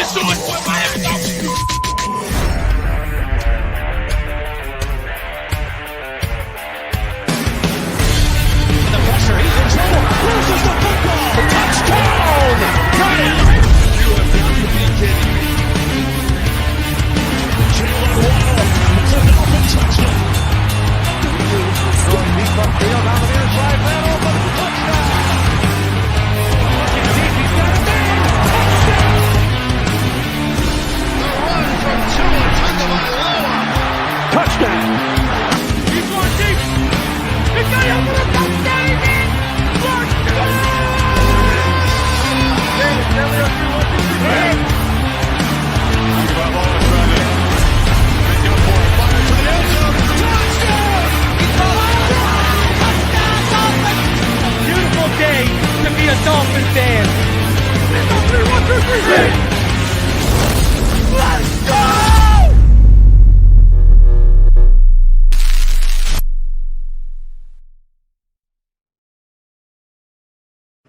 just do it with Miami Dolphins. The pressure, he's in trouble. Loses the football. Touchdown! Got it! You have got to be kidding me. Jalen Waddle. It's a Dolphin touchdown. Throwing deep upfield on the near side. Man open. Touchdown! Looking deep. He's got a man. Touchdown! The run from Tua Tagovailoa. Touchdown! He's going deep. He's got it over the touchdown! Beautiful day to be a Dolphin fan. Let's go!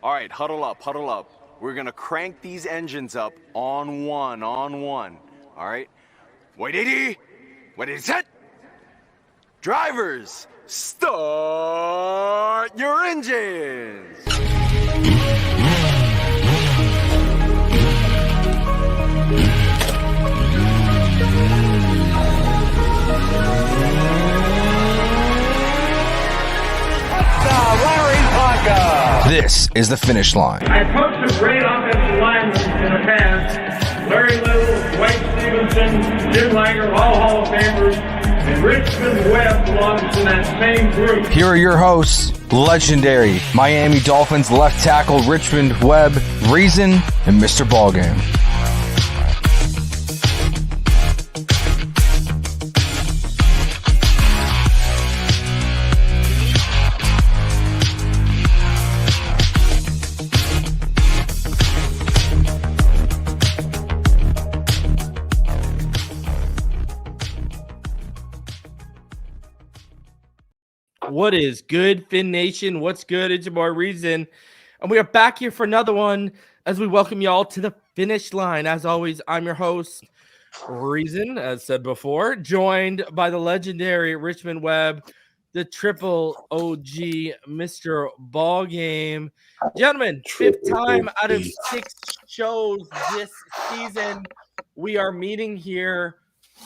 All right, huddle up, huddle up. We're gonna crank these engines up on one. All right? Wait, 80. Wait, set. Drivers, start your engines. This is the Finish Line. I coached a great offensive lineman in the past. Larry Little, Dwight Stevenson, Jim Langer, all Hall of Famers, and Richmond Webb belongs to that same group. Here are your hosts, legendary Miami Dolphins left tackle Richmond Webb, Reason, and Mr. Ballgame. What is good, Fin Nation? What's good? It's your boy Reason. And we are back here for another one as we welcome y'all to the Finish Line. As always, I'm your host, Reason, as said before, joined by the legendary Richmond Webb, the triple OG Mr. Ballgame. Gentlemen, fifth time out of 6 shows this season, we are meeting here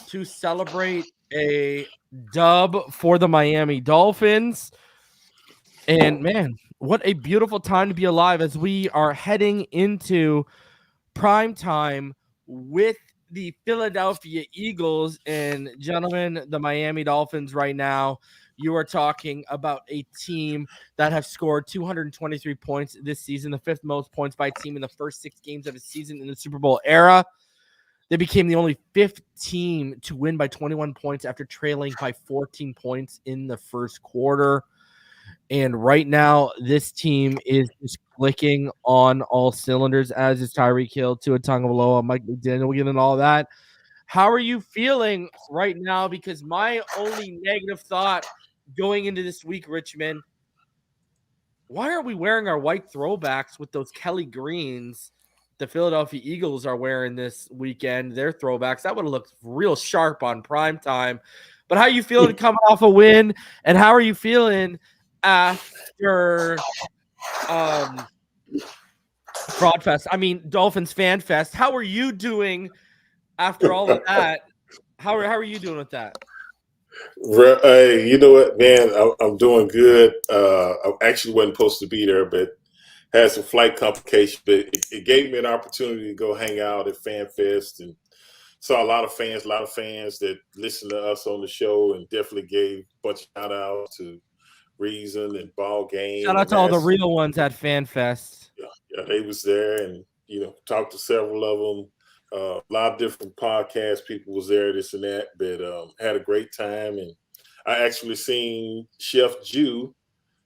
to celebrate a dub for the Miami Dolphins. And man, what a beautiful time to be alive as we are heading into prime time with the Philadelphia Eagles. And gentlemen, the Miami Dolphins right now, you are talking about a team that have scored 223 points this season, the 5th most points by a team in the first 6 games of a season in the Super Bowl era. They became the only 5th team to win by 21 points after trailing by 14 points in the first quarter. And right now, this team is just clicking on all cylinders, as is Tyreek Hill, Tua Tagovailoa, Mike McDaniel, and all that. How are you feeling right now? Because my only negative thought going into this week, Richmond, why are we wearing our white throwbacks with those Kelly Greens the Philadelphia Eagles are wearing this weekend, their throwbacks? That would have looked real sharp on prime time. But how are you feeling coming off a win? And how are you feeling after Fraud Fest? I mean, Dolphins Fan Fest. How are you doing after all of that? How are you doing with that? Hey, you know what, man? I'm doing good. I actually wasn't supposed to be there, but had some flight complications, but it gave me an opportunity to go hang out at Fan Fest and saw a lot of fans that listen to us on the show, and definitely gave a bunch of shout outs to Reason and Ballgame. Shout out to all the real ones at Fan Fest. Yeah, they was there, and talked to several of them. A lot of different podcast people was there, this and that, but had a great time. And I actually seen Chef Jew.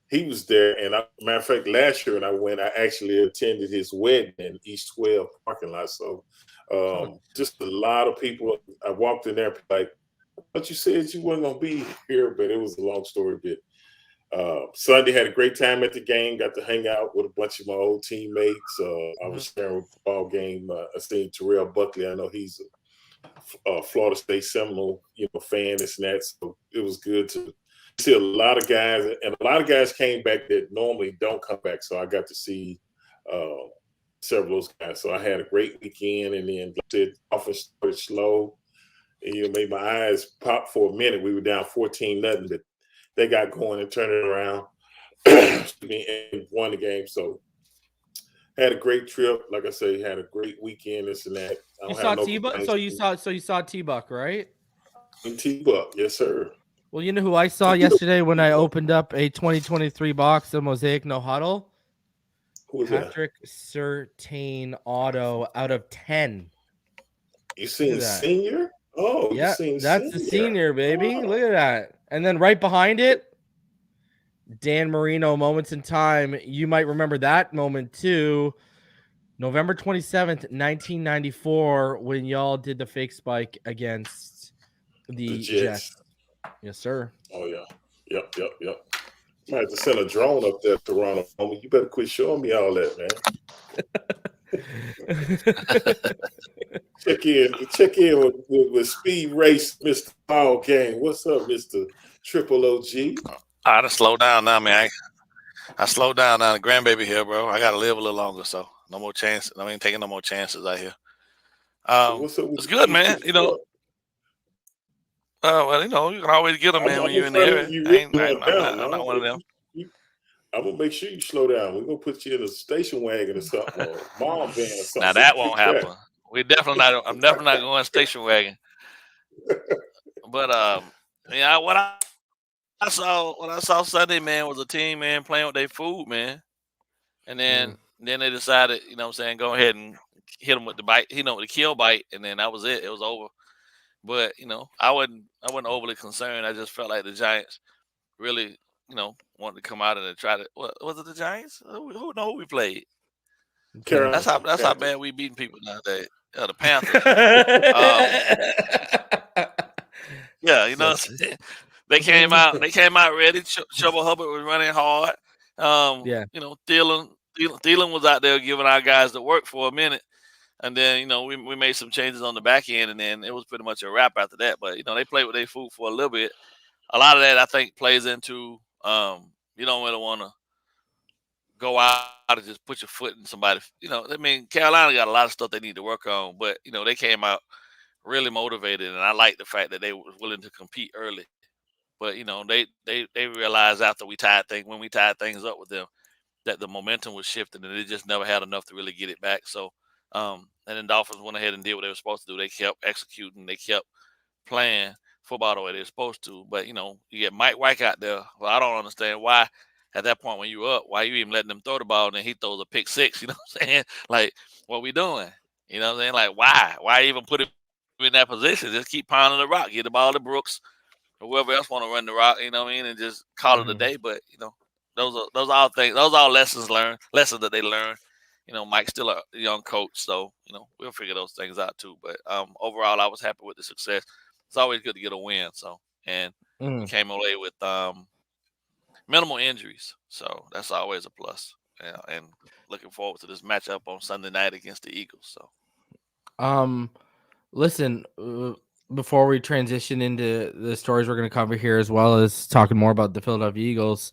He was there, and matter of fact, last year when I went, I actually attended his wedding in East 12 parking lot. So just a lot of people. I walked in there like, but you said you weren't going to be here, but it was a long story. But Sunday had a great time at the game. Got to hang out with a bunch of my old teammates. I was sharing with the Ballgame. I seen Terrell Buckley. I know he's a Florida State Seminole, fan, this and that. So it was good to see a lot of guys, and a lot of guys came back that normally don't come back. So I got to see several of those guys. So I had a great weekend, and then like I said, offense started slow. And, made my eyes pop for a minute. We were down 14-0, but they got going and turned it around and won the game. So had a great trip. Like I say, had a great weekend, this and that. You saw T-Buck? So you saw T-Buck, right? T-Buck, yes, sir. Well, you know who I saw yesterday when I opened up a 2023 box of Mosaic No Huddle? Who was Patrick Surtain auto out of 10. You seen senior? Oh, yeah, that's the senior, baby. Oh. Look at that. And then right behind it, Dan Marino, Moments in Time. You might remember that moment too. November 27th, 1994, when y'all did the fake spike against the Jets. Yes, sir. Oh, yeah. Yep. I might have to send a drone up there to Ronald. You better quit showing me all that, man. Check in with Speed Race, Mr. Ballgame. What's up, Mr. Triple OG? I just slow down now, man. I slowed down now. The grandbaby here, bro. I got to live a little longer, so no more chances. I ain't taking no more chances out here. It's good, man. Well, you can always get them, man, when you're in the area. I'm not one of them. I'm going to make sure you slow down. We're going to put you in a station wagon or something, or mom van or something. Now, that won't happen. I'm definitely not going station wagon. But, what I saw Sunday, man, was a team, man, playing with their food, man. And then they decided, go ahead and hit them with the bite, with the kill bite, and then that was it. It was over. But, I wasn't overly concerned. I just felt like the Giants really, wanted to come out and try to. What was it? The Giants? Who know who we played? That's how bad we beating people nowadays. The Panthers. They came out ready. Chuba Hubbard was running hard. Thielen was out there giving our guys the work for a minute, and then we made some changes on the back end, and then it was pretty much a wrap after that. But they played with their food for a little bit. A lot of that I think plays into you don't really want to go out and just put your foot in somebody. Carolina got a lot of stuff they need to work on, but they came out really motivated, and I like the fact that they were willing to compete early. But they realized after when we tied things up with them, that the momentum was shifting, and they just never had enough to really get it back. So, and then Dolphins went ahead and did what they were supposed to do. They kept executing. They kept playing football the way they're supposed to. But you get Mike White out there. Well, I don't understand why at that point when you were up, why you even letting them throw the ball, and then he throws a pick six. You know what I'm saying? Like, what we doing? You know what I'm saying? Like, why? Why even put him in that position? Just keep pounding the rock. Get the ball to Brooks or whoever else want to run the rock. You know what I mean? And just call it a day. But those are all things. Those are all lessons that they learn. Mike's still a young coach, so we'll figure those things out too. But overall, I was happy with the success. It's always good to get a win. So we came away with minimal injuries, so that's always a plus. And looking forward to this matchup on Sunday night against the Eagles. So, listen, before we transition into the stories we're going to cover here, as well as talking more about the Philadelphia Eagles,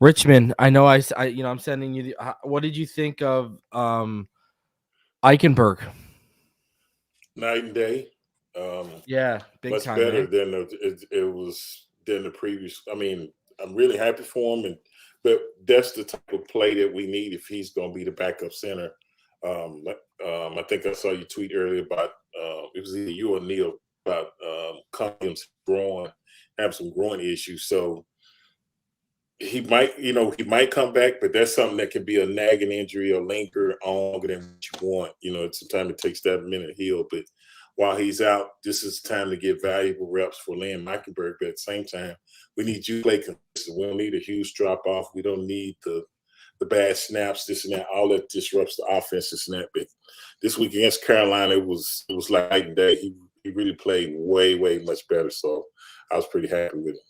Richmond. I know I'm sending you. What did you think of Eichenberg? Night and day. Big much time. Better than it was than the previous. I mean, I'm really happy for him, but that's the type of play that we need if he's going to be the backup center. I think I saw you tweet earlier about it was either you or Neil about Cummings have some growing issues. So he might come back, but that's something that can be a nagging injury or linger longer than what you want. Sometimes it takes that minute to heal, but while he's out, this is time to get valuable reps for Liam Eichenberg. But at the same time, we need you to play consistent. We don't need a huge drop off. We don't need the bad snaps, this and that. All that disrupts the offense, this and that. But this week against Carolina, it was like night and day. He really played way, way much better. So I was pretty happy with it.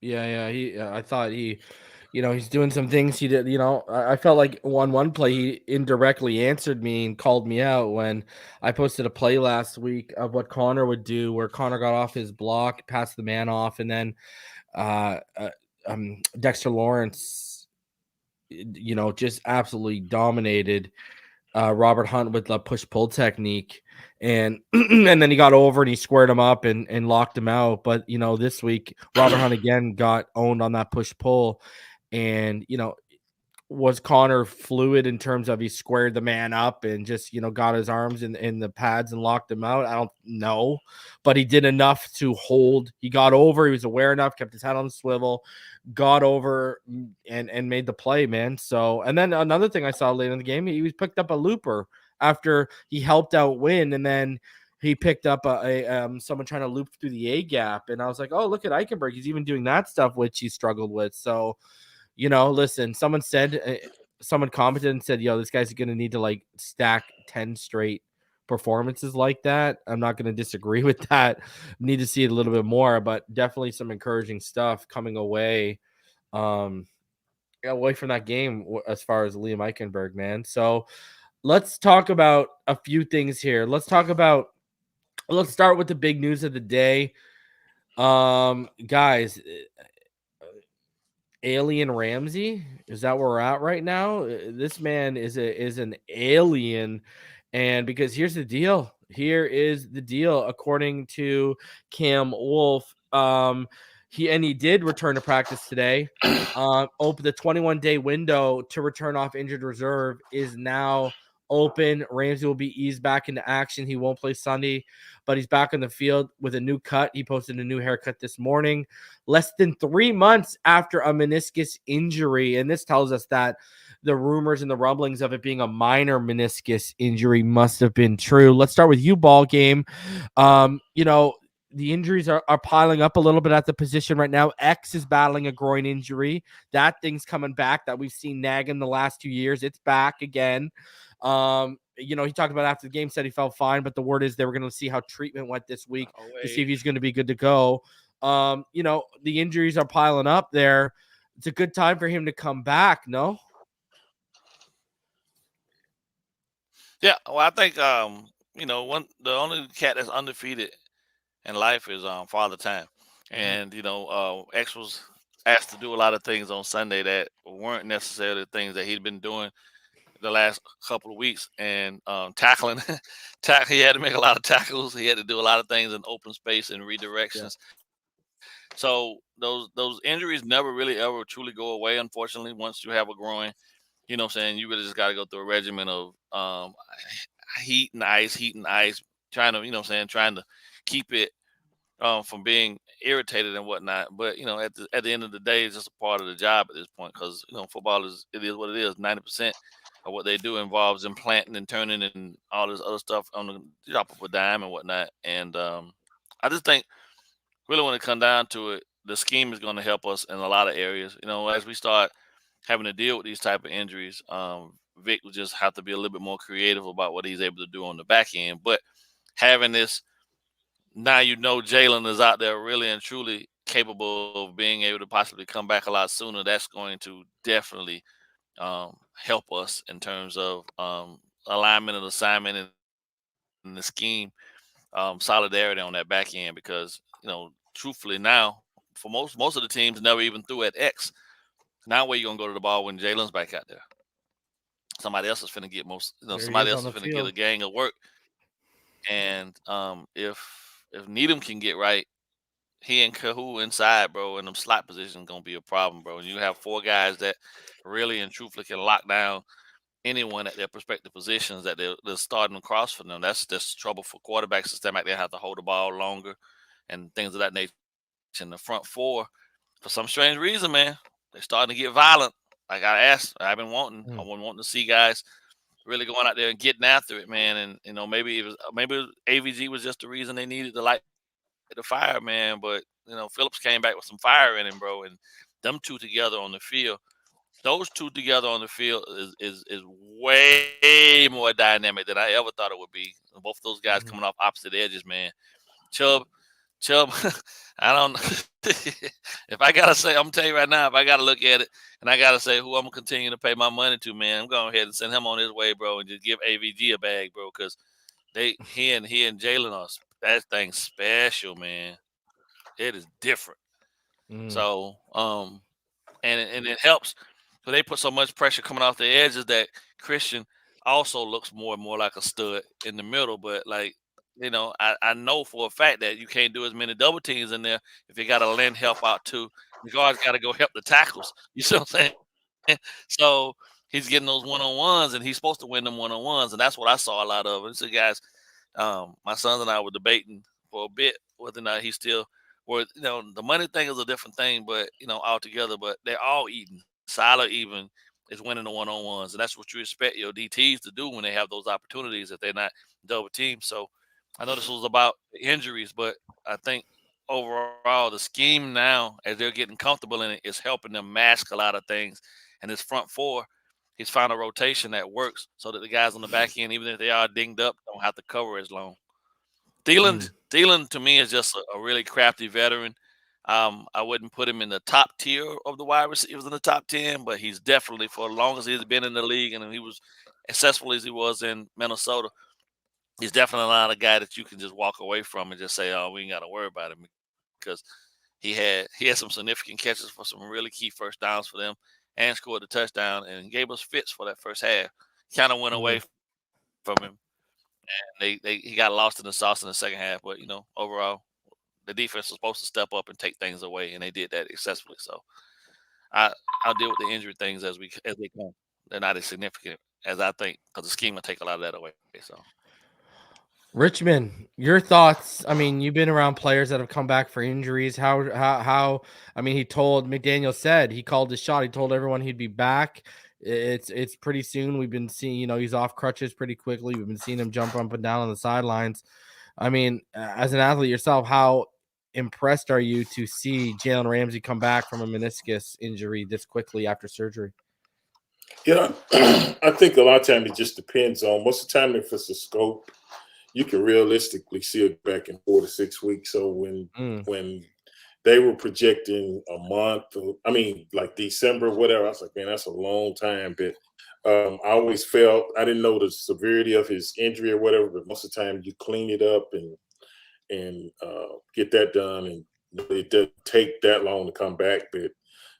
Yeah. I thought he's doing some things he did. I felt like on one play he indirectly answered me and called me out when I posted a play last week of what Connor would do, where Connor got off his block, passed the man off, and then Dexter Lawrence, just absolutely dominated Robert Hunt with the push-pull technique. And and then he got over and he squared him up and locked him out. But, this week, Robert Hunt again got owned on that push-pull. And, was Connor fluid in terms of he squared the man up and just, got his arms in the pads and locked him out? I don't know, but he did enough to hold. He got over. He was aware enough, kept his head on the swivel, got over and made the play, man. So, and then another thing I saw late in the game, he was picked up a looper after he helped out Win, and then he picked up someone trying to loop through the A gap, and I was like, oh, look at Eichenberg. He's even doing that stuff, which he struggled with. So, listen, someone commented and said, this guy's going to need to like stack 10 straight performances like that. I'm not going to disagree with that. Need to see it a little bit more, but definitely some encouraging stuff coming away from that game as far as Liam Eichenberg, man. So let's talk about a few things here. Let's start with the big news of the day. Guys, Alien Ramsey, is that where we're at right now? This man is an alien, and because here's the deal. According to Cam Wolf, he did return to practice today. Open the 21-day window to return off injured reserve is now open. Ramsey will be eased back into action. He won't play Sunday, but he's back on the field with a new cut. He posted a new haircut this morning, less than 3 months after a meniscus injury. And this tells us that the rumors and the rumblings of it being a minor meniscus injury must have been true. Let's start with you, Ballgame. The injuries are piling up a little bit at the position right now. X is battling a groin injury. That thing's coming back that we've seen nagging the last 2 years. It's back again. He talked about after the game, said he felt fine, but the word is they were going to see how treatment went this week to see if he's going to be good to go. The injuries are piling up there. It's a good time for him to come back, no? Yeah, well, I think the only cat that's undefeated in life is Father Time, and X was asked to do a lot of things on Sunday that weren't necessarily things that he'd been doing the last couple of weeks, and tackling. He had to make a lot of tackles. He had to do a lot of things in open space and redirections. Yeah. So those injuries never really ever truly go away. Unfortunately, once you have a groin, you really just got to go through a regimen of heat and ice, trying to keep it from being irritated and whatnot. But at the end of the day, it's just a part of the job at this point, because football is what it is. 90% of what they do involves implanting and turning and all this other stuff on the drop of a dime and whatnot. And I just think, really, when it comes down to it, the scheme is going to help us in a lot of areas. As we start having to deal with these type of injuries, Vic will just have to be a little bit more creative about what he's able to do on the back end. But having this, now Jalen is out there really and truly capable of being able to possibly come back a lot sooner. That's going to definitely help us in terms of alignment and assignment and the scheme, solidarity on that back end. Because truthfully, now for most of the teams never even threw at X. Now where you gonna go to the ball when Jalen's back out there? Somebody else is finna get somebody else is finna get a gang of work. And if Needham can get right, he and Kahoo inside, bro, in them slot positions gonna be a problem, bro. And you have 4 guys that really and truthfully can lock down anyone at their respective positions that they're starting across for them. That's trouble for quarterbacks. Systematic, they have to hold the ball longer and things of that nature. In the front 4, for some strange reason, man, they're starting to get violent. Like I've been wanting to see guys really going out there and getting after it, man. And maybe AVG was just the reason they needed to light the fire, man. But Phillips came back with some fire in him, bro. And them two together on the field, those two together on the field is way more dynamic than I ever thought it would be. Both of those guys coming off opposite edges, man. Chubb Chubb, I don't if I gotta say, I'm gonna tell you right now, if I gotta look at it and I gotta say who I'm gonna continue to pay my money to, man, I'm going ahead and send him on his way, bro, and just give AVG a bag, bro, because he and Jalen are that thing special, man. It is different. So and it helps. So they put so much pressure coming off the edges that Christian also looks more and more like a stud in the middle. But like, I know for a fact that you can't do as many double teams in there if you got to lend help out too. The guards got to go help the tackles. You see what I'm saying? So he's getting those one-on-ones, and he's supposed to win them one-on-ones, and that's what I saw a lot of. And so, guys, my sons and I were debating for a bit whether or not he still. Where the money thing is a different thing, but altogether, but they're all eating. Siler even is winning the one-on-ones, and that's what you expect your DTs to do when they have those opportunities if they're not double teamed. So I know this was about injuries, but I think overall the scheme now, as they're getting comfortable in it, is helping them mask a lot of things. And his front four, he's found a rotation that works so that the guys on the back end, even if they are dinged up, don't have to cover as long. Thielen to me is just a really crafty veteran. I wouldn't put him in the top tier of the wide receivers in the top 10, but he's definitely, for as long as he's been in the league and he was as successful as he was in Minnesota, he's definitely not a guy that you can just walk away from and just say, "Oh, we ain't got to worry about him," because he had some significant catches for some really key first downs for them and scored a touchdown and gave us fits for that first half. Kind of went away from him. And he got lost in the sauce in the second half, but overall, the defense was supposed to step up and take things away, and they did that successfully. So I'll deal with the injury things as they come. They're not as significant as I think because the scheme will take a lot of that away. So Richmond, your thoughts? I mean, you've been around players that have come back for injuries. How? I mean, he told McDaniel said he called his shot. He told everyone he'd be back. It's pretty soon. We've been seeing, he's off crutches pretty quickly. We've been seeing him jump up and down on the sidelines. I mean, as an athlete yourself, how impressed are you to see Jalen Ramsey come back from a meniscus injury this quickly after surgery? Yeah, I think a lot of time it just depends on most of the time if it's a scope, you can realistically see it back in 4 to 6 weeks. So when they were projecting a month, like December, whatever, I was like, man, that's a long time. But I always felt I didn't know the severity of his injury or whatever. But most of the time, you clean it up and get that done, and it doesn't take that long to come back. But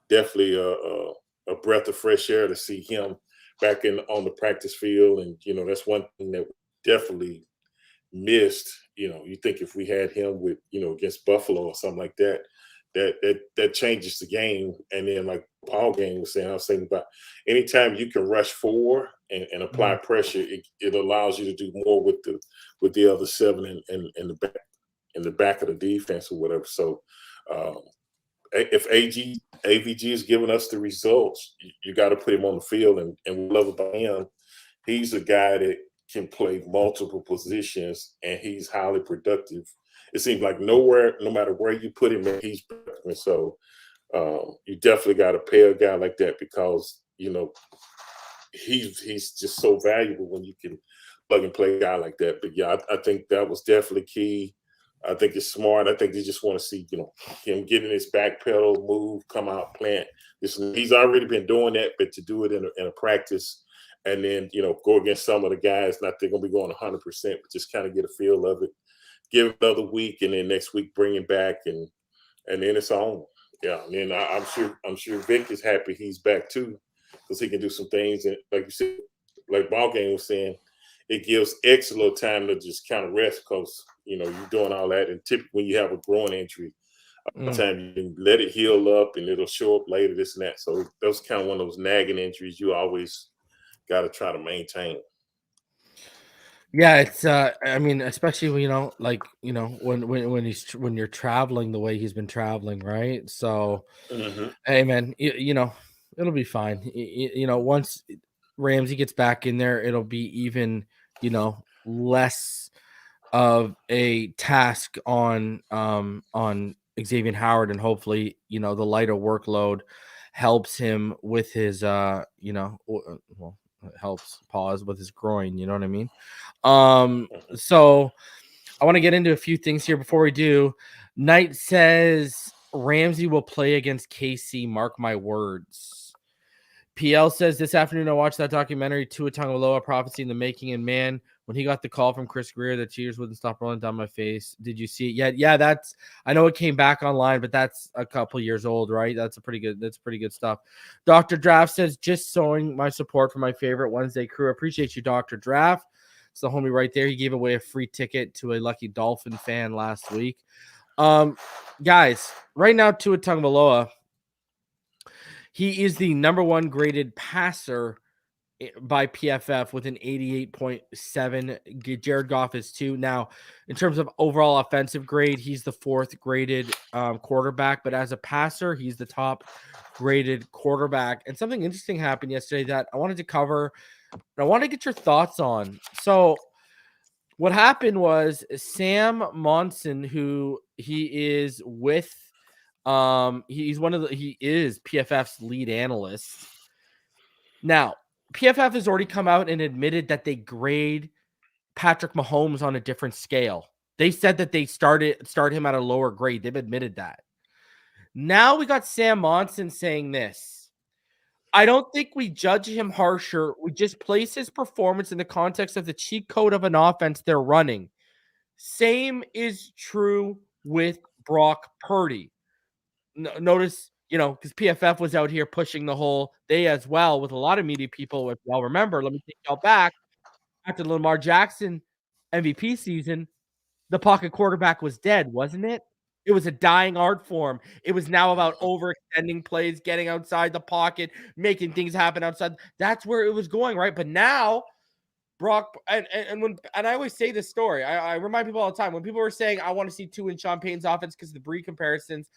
definitely a breath of fresh air to see him back on the practice field, and that's one thing that we definitely missed. You think if we had him with against Buffalo or something like that, that changes the game. And then like Ballgame was saying, I was thinking about anytime you can rush 4 and apply pressure, it allows you to do more with the other 7 in the back of the defense or whatever. So if AVG is giving us the results, you got to put him on the field. And we love about him, he's a guy that can play multiple positions, and he's highly productive. It seems like no matter where you put him, he's productive. And so you definitely got to pay a guy like that because he's just so valuable when you can plug and play a guy like that. But yeah, I think that was definitely key. I think it's smart. I think they just want to see him get in his back pedal, move, come out, plant. He's already been doing that, but to do it in a practice. And then, go against some of the guys, not they're going to be going 100%, but just kind of get a feel of it. Give it another week, and then next week bring him back, and then it's on. Yeah, and then I'm sure Vic is happy he's back too, because he can do some things. And like you said, like Ballgame was saying, it gives X a little time to just kind of rest because you're doing all that. And typically when you have a groin injury, time you can let it heal up, and it'll show up later, this and that. So that was kind of one of those nagging injuries you always got to try to maintain. Yeah, it's I mean, especially when you're traveling the way he's been traveling, right? So hey man, it'll be fine. Once Ramsey gets back in there, it'll be even less of a task on Xavier Howard, and hopefully the lighter workload helps him with his helps pause with his groin, you know what I mean? So I want to get into a few things here before we do. Knight says Ramsey will play against KC. Mark my words. PL says this afternoon I watched that documentary, Tua Tagovailoa, Prophecy in the Making, and man, when he got the call from Chris Greer, the tears wouldn't stop rolling down my face. Did you see it yet? Yeah, I know it came back online, but that's a couple years old, right? That's pretty good stuff. Dr. Draft says just showing my support for my favorite Wednesday crew. Appreciate you, Dr. Draft. It's the homie right there. He gave away a free ticket to a lucky Dolphin fan last week. Guys, right now Tua Tagovailoa, he is the number one graded passer by PFF with an 88.7. Jared Goff is 2. Now, in terms of overall offensive grade, he's the 4th graded quarterback, but as a passer, he's the top graded quarterback. And something interesting happened yesterday that I wanted to cover. I want to get your thoughts on. So what happened was Sam Monson, who he is with, he is PFF's lead analyst. Now, PFF has already come out and admitted that they grade Patrick Mahomes on a different scale. They said that they start him at a lower grade. They've admitted that. Now we got Sam Monson saying this. I don't think we judge him harsher. We just place his performance in the context of the cheat code of an offense they're running. Same is true with Brock Purdy. Notice, because PFF was out here pushing the whole they as well with a lot of media people. If y'all remember, let me take y'all back. After the Lamar Jackson MVP season, the pocket quarterback was dead, wasn't it? It was a dying art form. It was now about overextending plays, getting outside the pocket, making things happen outside. That's where it was going, right? But now, Brock, and I always say this story. I remind people all the time when people were saying I want to see Tua in Sean Payton's offense because of the Breeze comparisons.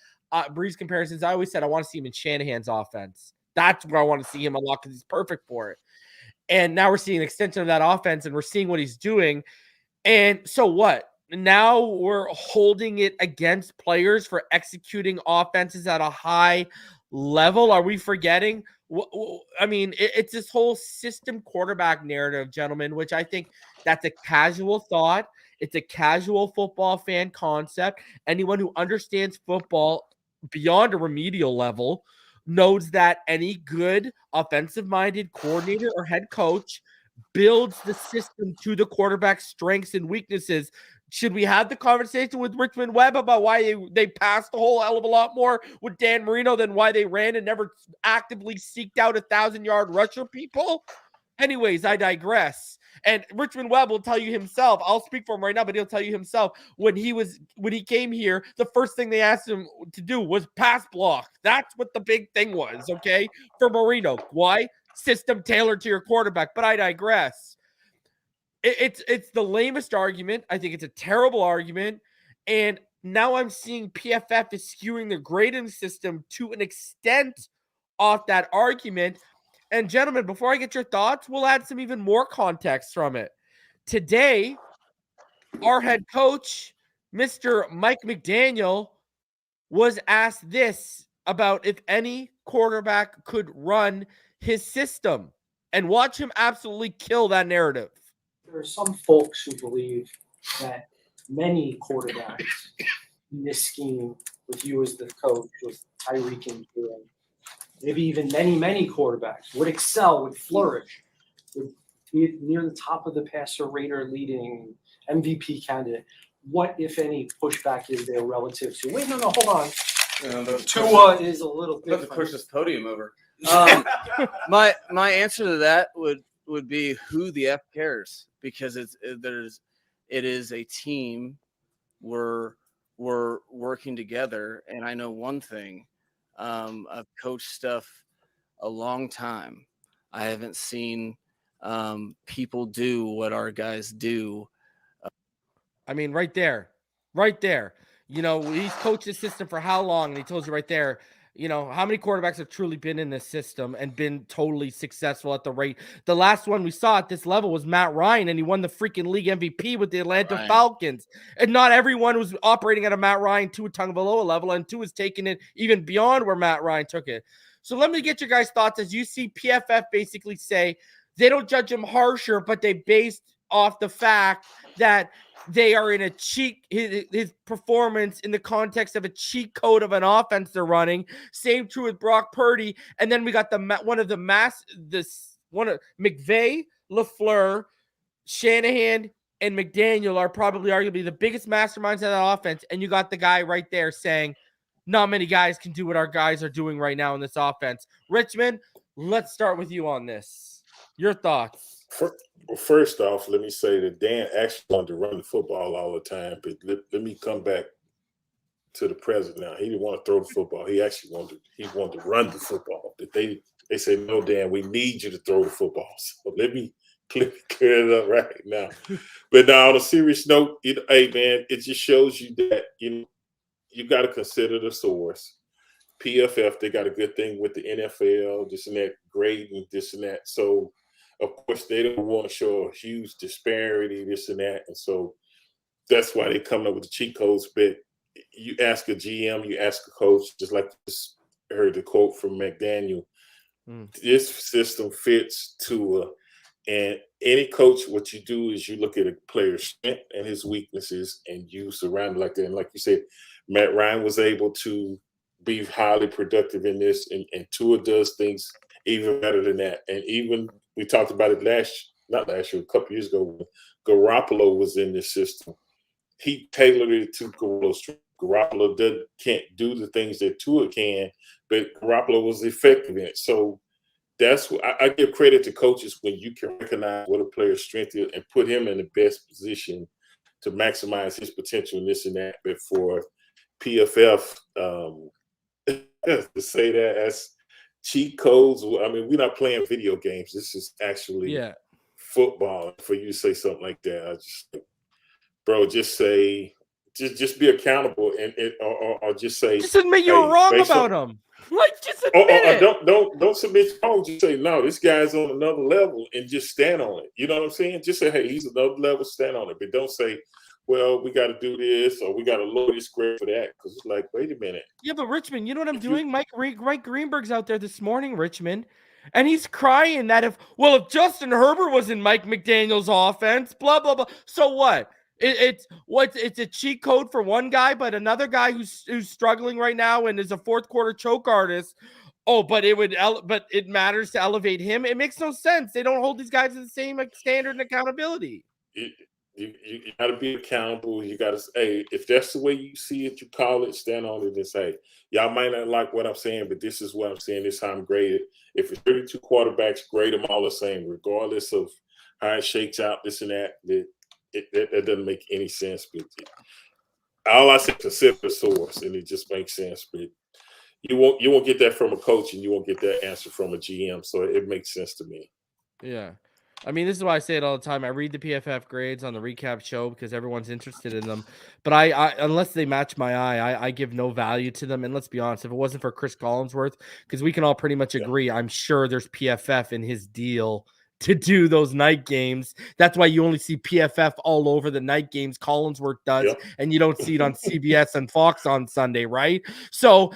I always said I want to see him in Shanahan's offense. That's where I want to see him a lot because he's perfect for it. And now we're seeing an extension of that offense, and we're seeing what he's doing. And so what? Now we're holding it against players for executing offenses at a high level. Are we forgetting? I mean, it's this whole system quarterback narrative, gentlemen, which I think that's a casual thought. It's a casual football fan concept. Anyone who understands football beyond a remedial level knows that any good offensive-minded coordinator or head coach builds the system to the quarterback's strengths and weaknesses. Should we have the conversation with Richmond Webb about why they passed a whole hell of a lot more with Dan Marino than why they ran and never actively seeked out 1,000-yard rusher people? Anyways, I digress. And Richmond Webb will tell you himself, I'll speak for him right now, but he'll tell you himself, when he came here, the first thing they asked him to do was pass block. That's what the big thing was, okay, for Marino. Why? System tailored to your quarterback. But I digress. It's the lamest argument. I think it's a terrible argument. And now I'm seeing PFF is skewing the grading system to an extent off that argument. And gentlemen, before I get your thoughts, we'll add some even more context from it. Today, our head coach, Mr. Mike McDaniel, was asked this about if any quarterback could run his system, and watch him absolutely kill that narrative. There are some folks who believe that many quarterbacks in this scheme, with you as the coach, with Tyreek and Jalen, maybe even many quarterbacks would excel, would flourish, would be near the top of the passer rater leading MVP candidate. What, if any, pushback is there relative to, wait, no, hold on. Tua is a little different. Let's push this podium over. My answer to that would be who the F cares, because it is a team. We're working together, and I know one thing. I've coached stuff a long time. I haven't seen people do what our guys do. I mean, right there. He's coached the system for how long? And he told you right there, how many quarterbacks have truly been in this system and been totally successful at the rate? The last one we saw at this level was Matt Ryan, and he won the freaking league MVP with the Atlanta Falcons. And not everyone was operating at a Matt Ryan, Tua Tagovailoa level, and Tua is taking it even beyond where Matt Ryan took it. So let me get your guys' thoughts as you see PFF basically say they don't judge him harsher, but they based off the fact that they are in a his performance in the context of a cheat code of an offense they're running. Same true with Brock Purdy. And then we got one of McVay, LaFleur, Shanahan, and McDaniel are probably arguably the biggest masterminds of that offense. And you got the guy right there saying, not many guys can do what our guys are doing right now in this offense. Richmond, let's start with you on this. Your thoughts? First off, let me say that Dan actually wanted to run the football all the time, but let me come back to the present now. He didn't want to throw the football. He actually wanted to run the football. But they said, no, Dan, we need you to throw the football. So let me clear it up right now. But now, on a serious note, hey, man, it just shows you that, you got to consider the source. PFF, they got a good thing with the NFL, this and that, grading, this and that. So, of course, they don't want to show a huge disparity, this and that. And so that's why they come up with the cheat codes. But you ask a GM, you ask a coach, just like this, I heard the quote from McDaniel, this system fits Tua. And any coach, what you do is you look at a player's strength and his weaknesses, and you surround it like that. And like you said, Matt Ryan was able to be highly productive in this, and Tua does things even better than that. And even we talked about it a couple years ago, when Garoppolo was in this system. He tailored it to Garoppolo's strength. Garoppolo can't do the things that Tua can, but Garoppolo was effective in it. So that's what I give credit to coaches when you can recognize what a player's strength is and put him in the best position to maximize his potential and this and that. But for PFF to say that as cheat codes, I mean, we're not playing video games. This is actually football. For you to say something like that, I just, bro, just say, just be accountable or just say, just admit you were wrong about him. Like, just admit it. Don't submit your own. Just say, no, this guy's on another level, and just stand on it. You know what I'm saying? Just say, hey, he's another level, stand on it. But don't say, well, we got to do this or we got to lower this grade for that, because it's like, wait a minute. Yeah, but Richmond, you know what I'm doing? Mike Greenberg's out there this morning, Richmond, and he's crying that if Justin Herbert was in Mike McDaniel's offense, blah, blah, blah. So what? It's a cheat code for one guy, but another guy who's struggling right now and is a fourth quarter choke artist. Oh, but it matters to elevate him. It makes no sense. They don't hold these guys to the same standard and accountability. You got to be accountable. You got to say, if that's the way you see it, you call it, stand on it, and say, y'all might not like what I'm saying, but this is what I'm saying. This is how I'm graded. If it's 32 quarterbacks, grade them all the same, regardless of how it shakes out, this and that. That doesn't make any sense. But all I said, consider the source, and it just makes sense. But you won't get that from a coach, and you won't get that answer from a GM. So it makes sense to me. Yeah. I mean, this is why I say it all the time. I read the PFF grades on the recap show because everyone's interested in them. But I unless they match my eye, I give no value to them. And let's be honest, if it wasn't for Chris Collinsworth, because we can all pretty much agree, I'm sure there's PFF in his deal to do those night games. That's why you only see PFF all over the night games. Collinsworth does, and you don't see it on CBS and Fox on Sunday, right? So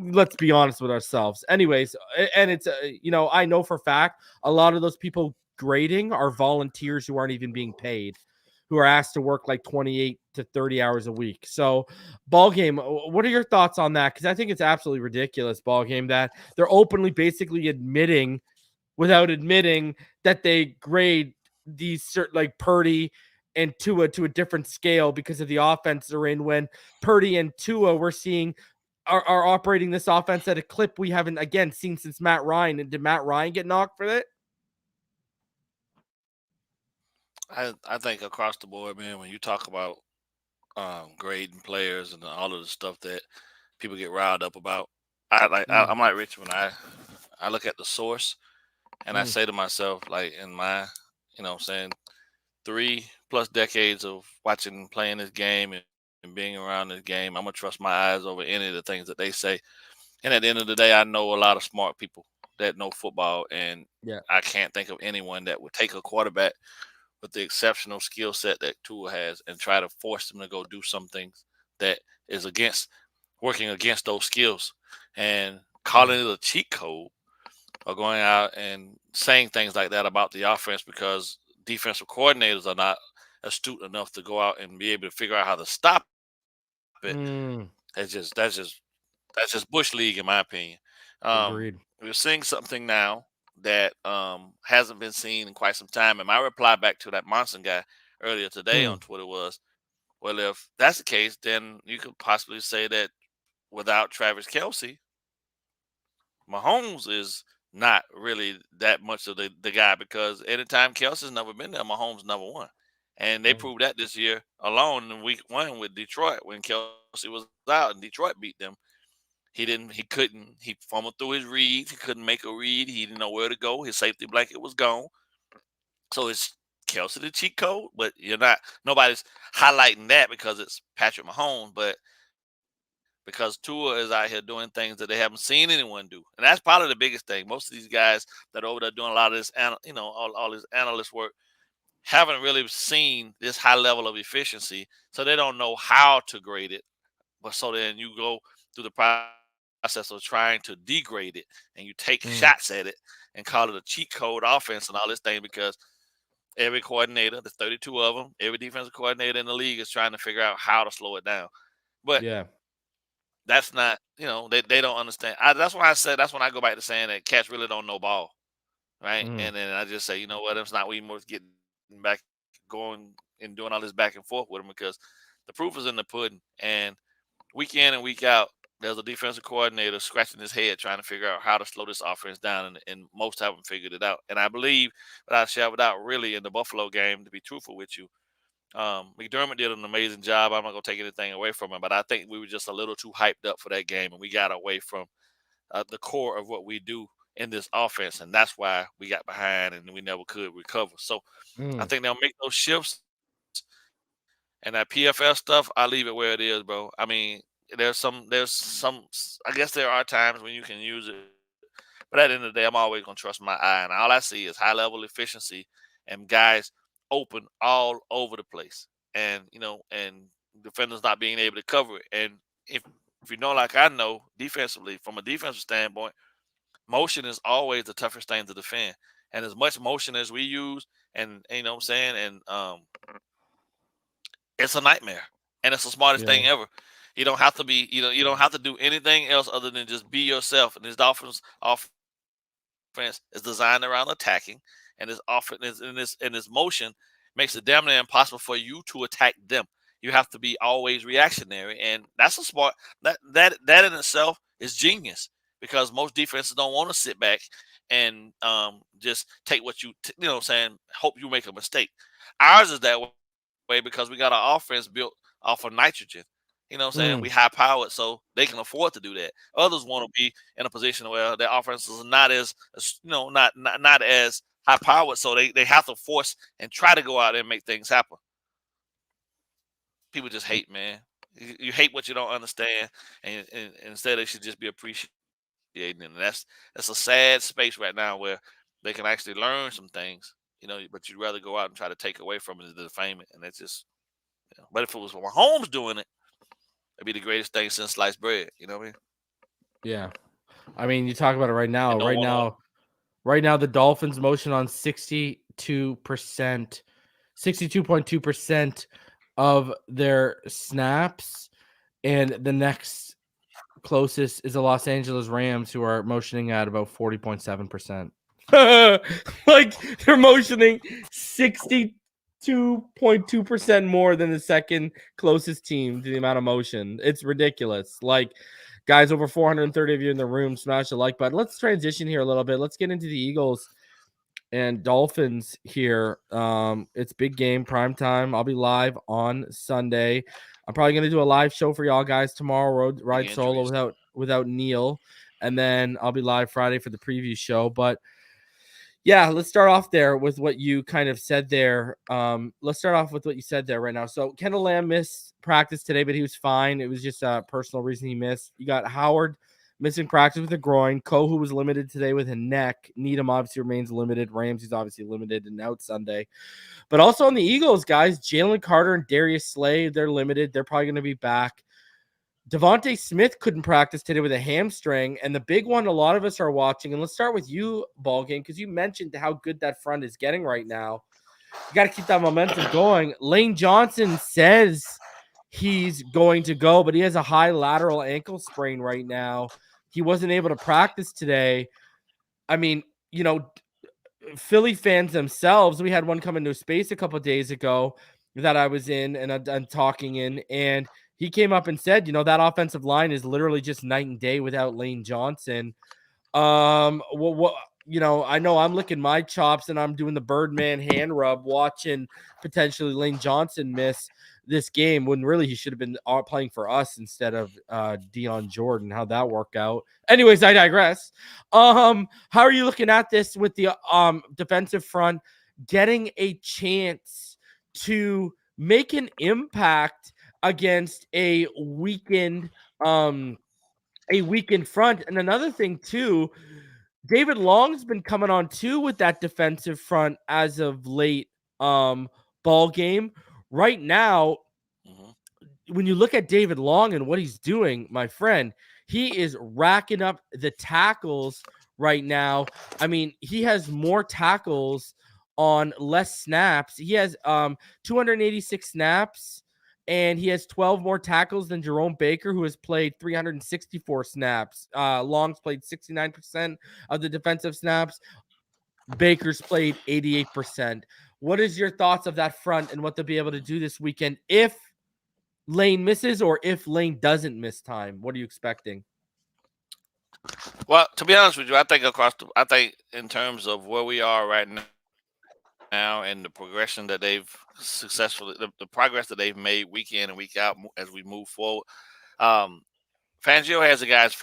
let's be honest with ourselves. Anyways, and it's, I know for a fact, a lot of those people grading are volunteers who aren't even being paid, who are asked to work like 28 to 30 hours a week. So Ballgame, what are your thoughts on that? Because I think it's absolutely ridiculous, Ballgame, that they're openly basically admitting without admitting that they grade these certain, like Purdy and Tua, to a different scale because of the offense they're in, when Purdy and Tua we're seeing are operating this offense at a clip we haven't, again, seen since Matt Ryan. And did Matt Ryan get knocked for that? I think across the board, man, when you talk about grading players and all of the stuff that people get riled up about, I'm like Richmond. I look at the source and I say to myself, like, in my, 3+ decades of watching, playing this game and being around this game, I'm going to trust my eyes over any of the things that they say. And at the end of the day, I know a lot of smart people that know football, and I can't think of anyone that would take a quarterback with the exceptional skill set that Tua has and try to force them to go do some things that is working against those skills, and calling it a cheat code or going out and saying things like that about the offense because defensive coordinators are not astute enough to go out and be able to figure out how to stop it. That's just Bush League, in my opinion. Agreed. We're seeing something now that hasn't been seen in quite some time. And my reply back to that Monson guy earlier today on Twitter was, well, if that's the case, then you could possibly say that without Travis Kelce, Mahomes is not really that much of the guy, because anytime Kelsey's never been there, Mahomes number one. And they proved that this year alone in week 1 with Detroit when Kelsey was out and Detroit beat them. He fumbled through his reads. He couldn't make a read. He didn't know where to go. His safety blanket was gone. So it's Kelsey the cheat code, but nobody's highlighting that because it's Patrick Mahomes, but because Tua is out here doing things that they haven't seen anyone do. And that's probably the biggest thing. Most of these guys that are over there doing a lot of this, all this analyst work haven't really seen this high level of efficiency, so they don't know how to grade it. But so then you go through the process of trying to degrade it, and you take shots at it and call it a cheat code offense and all this thing, because every coordinator, there's 32 of them, every defensive coordinator in the league is trying to figure out how to slow it down. But that's not, they don't understand. That's why I said, that's when I go back to saying that cats really don't know ball, right? And then I just say, you know what, it's not even worth getting back, going and doing all this back and forth with them, because the proof is in the pudding. And week in and week out, there's a defensive coordinator scratching his head trying to figure out how to slow this offense down, and most haven't figured it out. And I believe, without a shadow of a doubt, really in the Buffalo game, to be truthful with you, McDermott did an amazing job. I'm not going to take anything away from him, but I think we were just a little too hyped up for that game, and we got away from the core of what we do in this offense, and that's why we got behind and we never could recover. So I think they'll make those shifts, and that PFF stuff, I leave it where it is, bro. I mean, there's some, I guess there are times when you can use it, but at the end of the day, I'm always going to trust my eye, and all I see is high level efficiency and guys open all over the place, and and defenders not being able to cover it. And if you know, like I know, defensively, from a defensive standpoint, motion is always the toughest thing to defend. And as much motion as we use, and you know what I'm saying, and it's a nightmare, and it's the smartest thing ever. You don't have to be, you don't have to do anything else other than just be yourself. And this Dolphins offense is designed around attacking, and this offense and this motion makes it damn near impossible for you to attack them. You have to be always reactionary, and that's a smart, that in itself is genius, because most defenses don't want to sit back and just take what hope you make a mistake. Ours is that way because we got an offense built off of nitrogen. We high powered, so they can afford to do that. Others want to be in a position where their offense is not as not as high powered, so they have to force and try to go out there and make things happen. People just hate, man. You hate what you don't understand, and instead they should just be appreciating. And that's a sad space right now where they can actually learn some things, but you'd rather go out and try to take away from it and defame it. And that's just, but if it was Mahomes doing it, it'd be the greatest thing since sliced bread. You know what I mean? Yeah. I mean, you talk about it right now. Right now, the Dolphins motion on 62.2% of their snaps, and the next closest is the Los Angeles Rams, who are motioning at about 40.7%. Like, they're motioning 62.2% more than the second closest team to the amount of motion. It's ridiculous. Like, guys, over 430 of you in the room, smash the like button. Let's transition here a little bit. Let's get into the Eagles and Dolphins here. It's big game, prime time. I'll be live on Sunday. I'm probably going to do a live show for y'all guys tomorrow, ride solo without Neil. And then I'll be live Friday for the preview show. But yeah, let's start off there with what you kind of said there. Let's start off with what you said there right now. So Kendall Lamb missed practice today, but he was fine. It was just a personal reason he missed. You got Howard missing practice with a groin. Kohu was limited today with a neck. Needham obviously remains limited. Ramsey's obviously limited and out Sunday. But also on the Eagles, guys, Jalen Carter and Darius Slay, they're limited. They're probably going to be back. Devontae Smith couldn't practice today with a hamstring. And the big one a lot of us are watching, and let's start with you, Ballgame, because you mentioned how good that front is getting right now. You got to keep that momentum going. Lane Johnson says he's going to go, but he has a high lateral ankle sprain right now. He wasn't able to practice today. I mean, Philly fans themselves, we had one come into space a couple of days ago that I was in and I'm talking in, and he came up and said, that offensive line is literally just night and day without Lane Johnson. I know I'm licking my chops and I'm doing the Birdman hand rub, watching potentially Lane Johnson miss this game when really he should have been playing for us instead of Deion Jordan. How'd that work out? Anyways, I digress. How are you looking at this with the defensive front getting a chance to make an impact against a weakened front? And another thing too, David Long's been coming on too with that defensive front as of late. Ball game right now. When you look at David Long and what he's doing, my friend, he is racking up the tackles right now. I mean, he has more tackles on less snaps. He has 286 snaps. And he has 12 more tackles than Jerome Baker, who has played 364 snaps. Long's played 69% of the defensive snaps. Baker's played 88%. What is your thoughts of that front and what they'll be able to do this weekend if Lane misses or if Lane doesn't miss time? What are you expecting? Well, to be honest with you, I think in terms of where we are right now and the progression that they've successfully, the progress that they've made week in and week out as we move forward, Fangio has the guys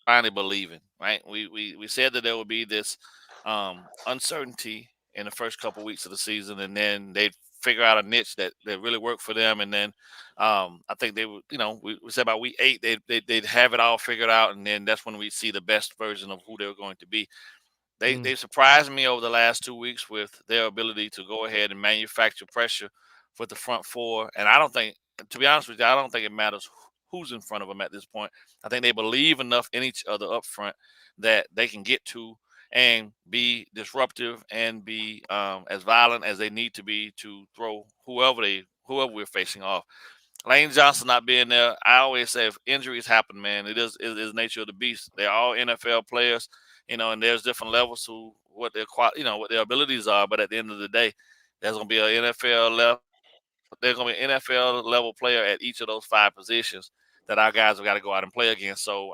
finally believing, right? We said that there would be this uncertainty in the first couple weeks of the season, and then they'd figure out a niche that really worked for them, and then I think they would, we said about week 8 they'd have it all figured out, and then that's when we see the best version of who they're going to be. They surprised me over the last 2 weeks with their ability to go ahead and manufacture pressure with the front four. And I don't think, to be honest with you, I don't think it matters who's in front of them at this point. I think they believe enough in each other up front that they can get to and be disruptive and be as violent as they need to be to throw whoever we're facing off. Lane Johnson not being there, I always say if injuries happen, man, it is the nature of the beast. They're all NFL players. And there's different levels to what their abilities are. But at the end of the day, there's going to be an NFL level player at each of those 5 positions that our guys have got to go out and play against. So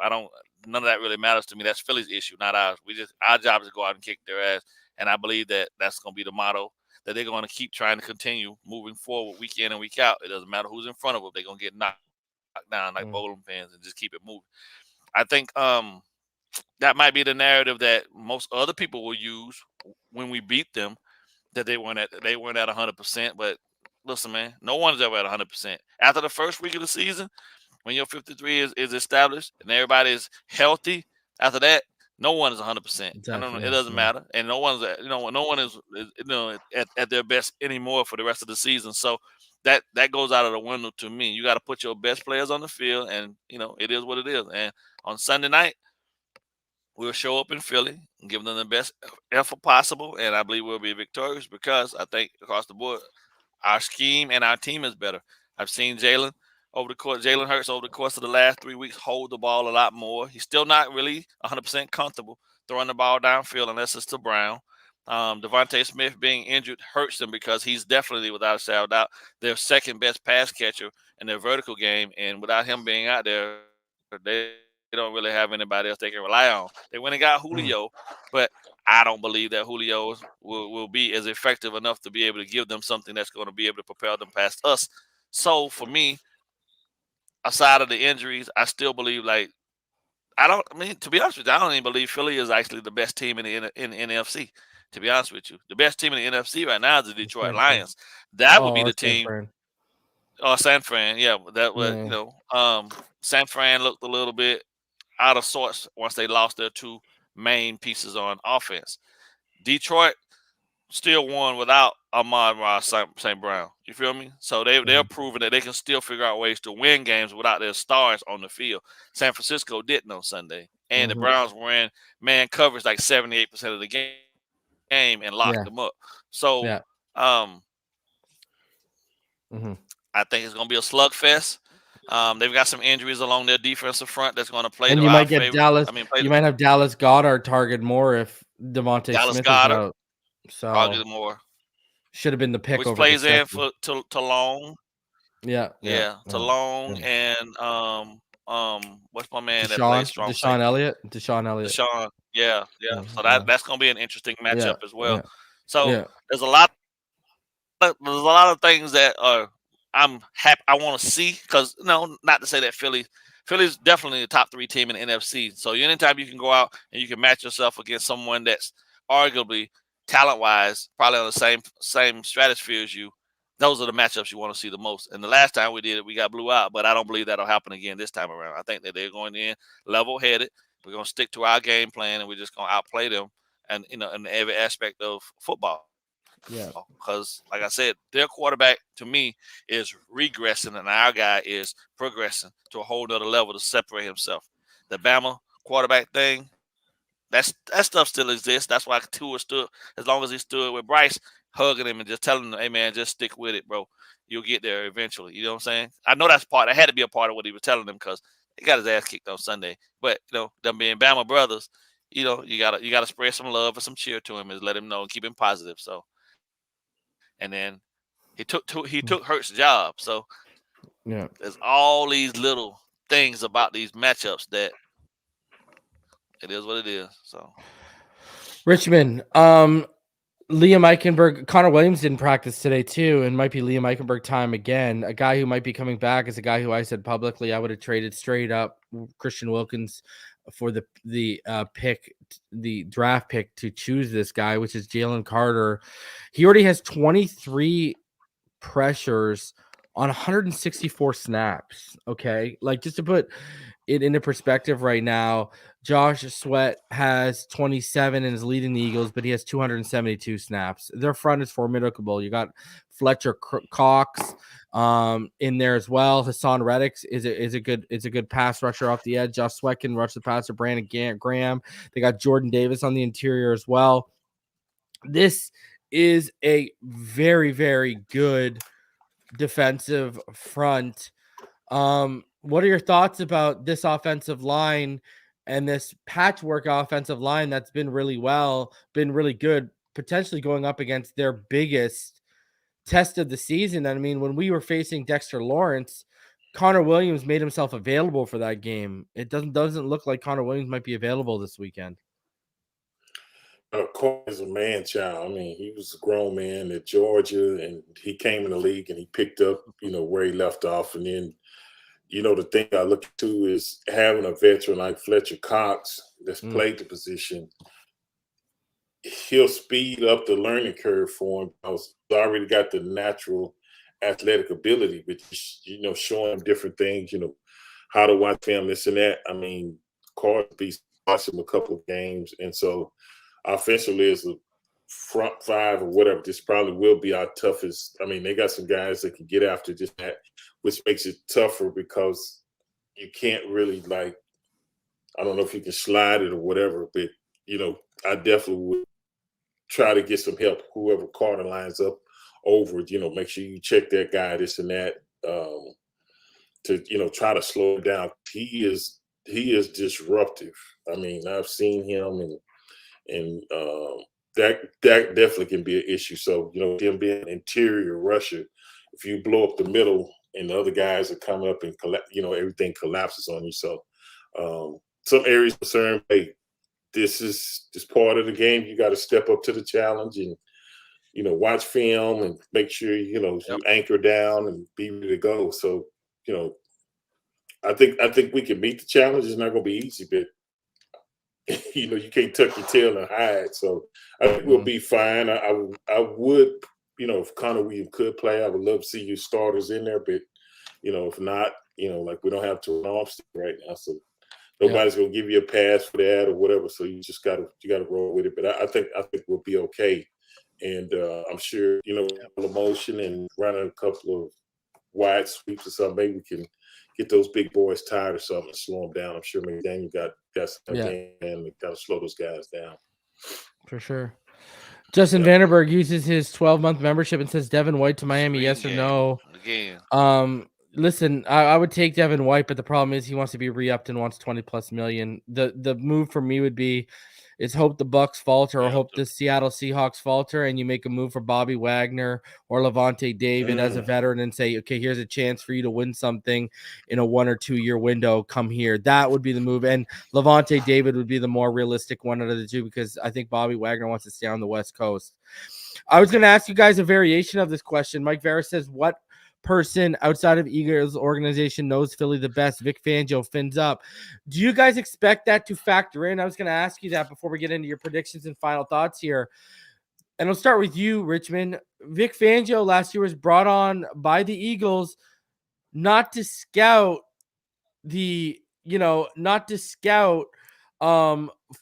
none of that really matters to me. That's Philly's issue, not ours. Our job is to go out and kick their ass. And I believe that that's going to be the motto that they're going to keep trying to continue moving forward week in and week out. It doesn't matter who's in front of them. They're going to get knocked down like bowling pins and just keep it moving. I think that might be the narrative that most other people will use when we beat them, that they weren't at 100%. But listen, man, no one's ever at 100%. After the first week of the season, when your 53 is established and everybody is healthy, after that, no one is 100%. It doesn't matter, and no one is at their best anymore for the rest of the season. So that goes out of the window to me. You got to put your best players on the field, and it is what it is. And on Sunday night, we'll show up in Philly and give them the best effort possible, and I believe we'll be victorious because I think across the board, our scheme and our team is better. I've seen Jalen Hurts over the course of the last 3 weeks hold the ball a lot more. He's still not really 100% comfortable throwing the ball downfield unless it's to Brown. Devontae Smith being injured hurts them because he's definitely, without a shadow of doubt, their second best pass catcher in their vertical game, and without him being out there, they don't really have anybody else they can rely on. They went and got Julio, but I don't believe that Julio will be as effective enough to be able to give them something that's going to be able to propel them past us. So for me, aside of the injuries, I still believe to be honest with you, I don't even believe Philly is actually the best team in the NFC. To be honest with you, the best team in the NFC right now is the Detroit Lions. That would be the team. San Fran, yeah, that would San Fran looked a little bit out of sorts once they lost their 2 main pieces on offense. Detroit still won without Amon-Ra St. Brown. You feel me? So they're proving that they can still figure out ways to win games without their stars on the field. San Francisco didn't on Sunday, and the Browns were in man coverage like 78% of the game and locked them up. So I think it's going to be a slugfest. They've got some injuries along their defensive front that's going to play And to you our might get favor. Dallas. I mean, You might have Dallas Goddard target more if Devontae Dallas Smith Goddard, is out. So targeted more, should have been the pick which over plays in Gesicki. for to Long. Yeah, to Long and what's my man that Deshaun, plays strong safety? Deshaun Elliott. Deshaun, yeah. So that's going to be an interesting matchup as well. Yeah. So there's a lot of things that I'm happy I want to see, because not to say that Philly's definitely the top 3 team in the NFC. So anytime you can go out and you can match yourself against someone that's arguably talent-wise probably on the same stratosphere as you, those are the matchups you want to see the most. And the last time we did it, we got blew out, but I don't believe that'll happen again this time around. I think that they're going in level-headed. We're going to stick to our game plan, and we're just going to outplay them, and in every aspect of football. Yeah. Because, like I said, their quarterback to me is regressing, and our guy is progressing to a whole nother level to separate himself. The Bama quarterback thing, that stuff still exists. That's why Tua stood as long as he stood with Bryce, hugging him and just telling him, "Hey man, just stick with it, bro. You'll get there eventually." You know what I'm saying? I know that had to be a part of what he was telling them, because he got his ass kicked on Sunday. But them being Bama brothers, you gotta spread some love and some cheer to him, and let him know and keep him positive. So, and then he took Hurt's job. So there's all these little things about these matchups that it is what it is. So Richmond, Liam Eichenberg, Connor Williams didn't practice today too, and might be Liam Eichenberg time again. A guy who might be coming back is a guy who I said publicly I would have traded straight up Christian Wilkins for the draft pick to choose this guy, which is Jalen Carter. He already has 23 pressures on 164 snaps. Okay, like just to put it into perspective right now, Josh Sweat has 27 and is leading the Eagles, but he has 272 snaps. Their front is formidable. You got Fletcher Cox in there as well. Hassan Reddick is a good pass rusher off the edge. Josh Sweat can rush the passer. Brandon Graham. They got Jordan Davis on the interior as well. This is a very, very good defensive front. What are your thoughts about this offensive line and this patchwork offensive line that's been really good, potentially going up against their biggest test of the season? I mean, when we were facing Dexter Lawrence, Connor Williams made himself available for that game. It doesn't look like Connor Williams might be available this weekend. Connor is a man child. I mean, he was a grown man at Georgia, and he came in the league and he picked up, where he left off. And then, the thing I look to is having a veteran like Fletcher Cox that's played the position. He'll speed up the learning curve for him because he's already got the natural athletic ability, but showing him different things, how to watch film, this and that. I mean, Crosby watched him a couple of games, and so offensively as a front five or whatever, this probably will be our toughest. I mean, they got some guys that can get after just that, which makes it tougher because you can't really I don't know if you can slide it or whatever, but I definitely would try to get some help, whoever Carter lines up over, make sure you check that guy, this and that, to, try to slow him down. He is disruptive. I mean, I've seen him and that definitely can be an issue. So, him being an interior rusher, if you blow up the middle and the other guys are coming up and everything collapses on you. So some areas of concern, hey, this is just part of the game. You got to step up to the challenge and, watch film and make sure, you anchor down and be ready to go. So, I think we can meet the challenge. It's not going to be easy, but you can't tuck your tail and hide. So I think we'll be fine. I would, if Connor Williams could play, I would love to see you starters in there. But, if not, we don't have to run off right now. So nobody's going to give you a pass for that or whatever. So you just got to roll with it. But I think we'll be okay. And I'm sure, emotion and running a couple of wide sweeps or something, maybe we can get those big boys tired or something and slow them down. I'm sure McDaniel got some and got to slow those guys down. For sure. Justin Vanderberg uses his 12-month membership and says Devin White to Miami, yes or Screen no? Again. Listen, I would take Devin White, but the problem is he wants to be re-upped and wants 20+ million. The move for me would be is hope the Bucks falter or hope the Seattle Seahawks falter, and you make a move for Bobby Wagner or Levante David as a veteran and say, okay, here's a chance for you to win something in a 1 or 2 year window. Come here. That would be the move. And Levante David would be the more realistic one out of the two because I think Bobby Wagner wants to stay on the West Coast. I was going to ask you guys a variation of this question. Mike Vera says, what person outside of Eagles organization knows Philly the best? Vic Fangio, fins up. Do you guys expect that to factor in? I was going to ask you that before we get into your predictions and final thoughts here. And I'll start with you, Richmond. Vic Fangio last year was brought on by the Eagles not to scout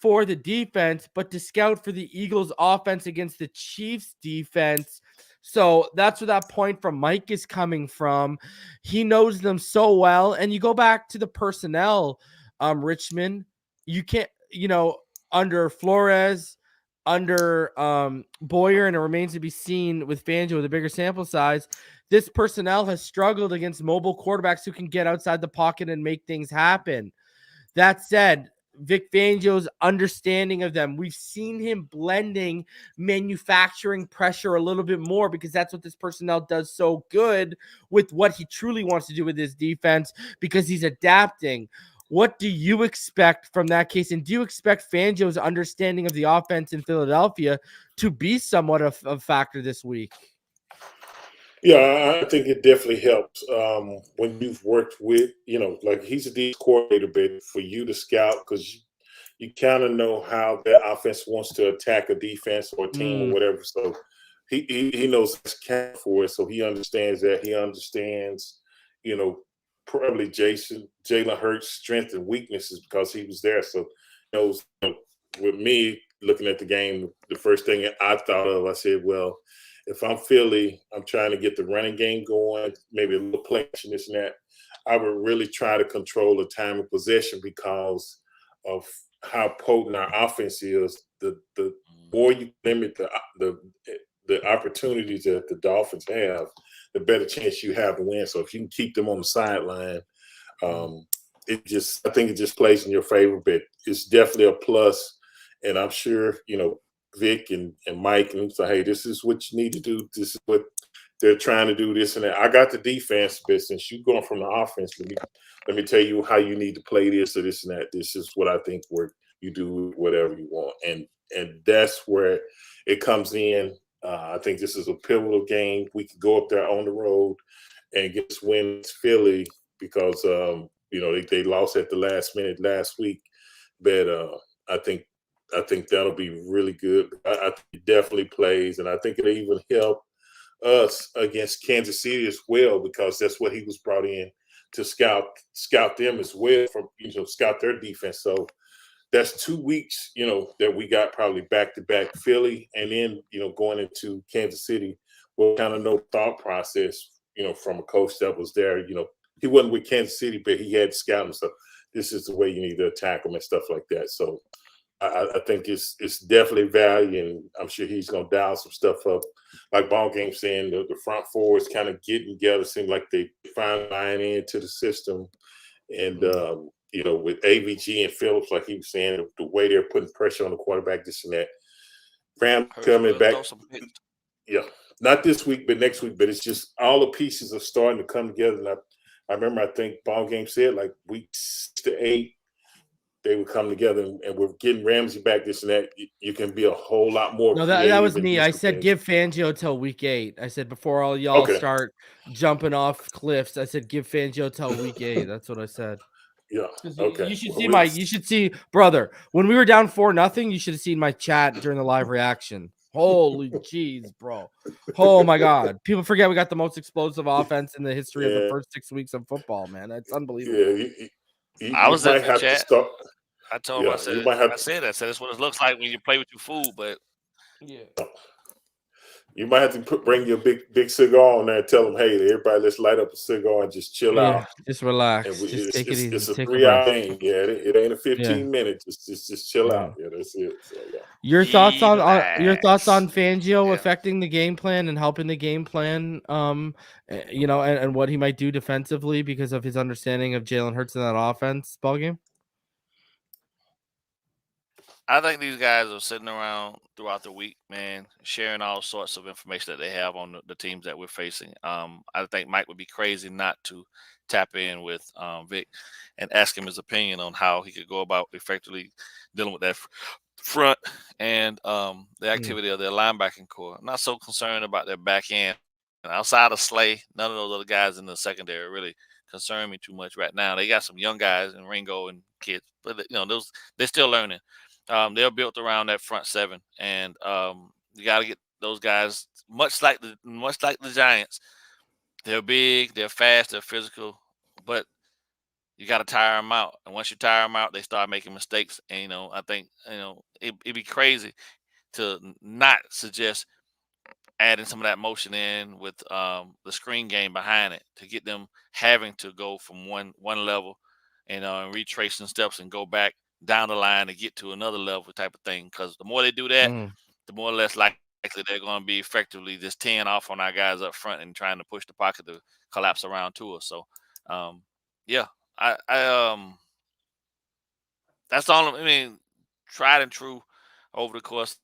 for the defense, but to scout for the Eagles offense against the Chiefs defense. So that's where that point from Mike is coming from. He knows them so well. And you go back to the personnel, Richmond, you can't, under Flores, under Boyer, and it remains to be seen with Fangio with a bigger sample size, this personnel has struggled against mobile quarterbacks who can get outside the pocket and make things happen. That said, Vic Fangio's understanding of them, we've seen him blending manufacturing pressure a little bit more because that's what this personnel does so good with what he truly wants to do with his defense because he's adapting. What do you expect from that case? And do you expect Fangio's understanding of the offense in Philadelphia to be somewhat of a factor this week? Yeah, I think it definitely helps when you've worked with, like he's a D coordinator, but for you to scout because you kind of know how that offense wants to attack a defense or a team or whatever. So he knows it's count for it. So he understands that. He understands, probably Jalen Hurts' strengths and weaknesses because he was there. So he knows, with me looking at the game, the first thing I thought of, I said, well, if I'm Philly, I'm trying to get the running game going, maybe a little play action, this and that. I would really try to control the time of possession because of how potent our offense is. The more you limit the opportunities that the Dolphins have, the better chance you have to win. So if you can keep them on the sideline, I think it just plays in your favor. But it's definitely a plus, and I'm sure Vic and Mike and say, hey, this is what you need to do. This is what they're trying to do, this and that. I got the defense, but since you're going from the offense, let me tell you how you need to play this or this and that. This is what I think where you do whatever you want. And that's where it comes in. I think this is a pivotal game. We could go up there on the road and get this win Philly because, they lost at the last minute last week. But I think that'll be really good. I think it definitely plays, and I think it'll even help us against Kansas City as well because that's what he was brought in to scout them as well, scout their defense. So that's 2 weeks, that we got probably back-to-back Philly, and then, going into Kansas City, we'll kind of know thought process, from a coach that was there. He wasn't with Kansas City, but he had scouting. So this is the way you need to attack them and stuff like that. So I think it's definitely value, and I'm sure he's going to dial some stuff up. Like Ballgame saying, the front four is kind of getting together. Seems like they finally buying into the system. And, with AVG and Phillips, like he was saying, the way they're putting pressure on the quarterback, this and that. Ram coming back. Yeah, not this week, but next week. But it's just all the pieces are starting to come together. And I remember, I think Ballgame said like week 6 to 8, they would come together, and we're getting Ramsey back, this and that. You can be a whole lot more. No, that was me. I said give Fangio till week 8. I said before all y'all start jumping off cliffs, I said give Fangio till week 8. That's what I said. Yeah. Okay. You should see brother. When we were down 4-0, you should have seen my chat during the live reaction. Holy jeez, bro. Oh my God. People forget we got the most explosive offense in the history of the first 6 weeks of football, man. That's unbelievable. Yeah, I was in the chat. I told him, I said that's what it looks like when you play with your food, but You might have to bring your big cigar on there and tell them, hey, everybody, let's light up a cigar and just chill Yeah, out. just relax. And Just take it easy. it's a Take a 3-hour breath. game. Yeah, it ain't a Yeah. 15 minute. Just chill Yeah. out. Yeah, that's it. So yeah. Your thoughts on Relax. Fangio Yeah. affecting the game plan and helping the game plan, and what he might do defensively because of his understanding of Jalen Hurts in that offense ball game? I think these guys are sitting around throughout the week, man, sharing all sorts of information that they have on the teams that we're facing. I think Mike would be crazy not to tap in with Vic and ask him his opinion on how he could go about effectively dealing with that front and the activity of their linebacking core. I'm not so concerned about their back end. And outside of Slay, none of those other guys in the secondary really concern me too much right now. They got some young guys and Ringo and kids, but those they're still learning. They're built around that front seven, and you got to get those guys much like the Giants. They're big, they're fast, they're physical, but you got to tire them out. And once you tire them out, they start making mistakes. And I think it'd be crazy to not suggest adding some of that motion in with the screen game behind it to get them having to go from one level and retracing steps and go back down the line to get to another level type of thing. Because the more they do that, the more or less likely they're going to be effectively just teeing off on our guys up front and trying to push the pocket to collapse around to us. So, yeah, I that's all. I mean, tried and true over the course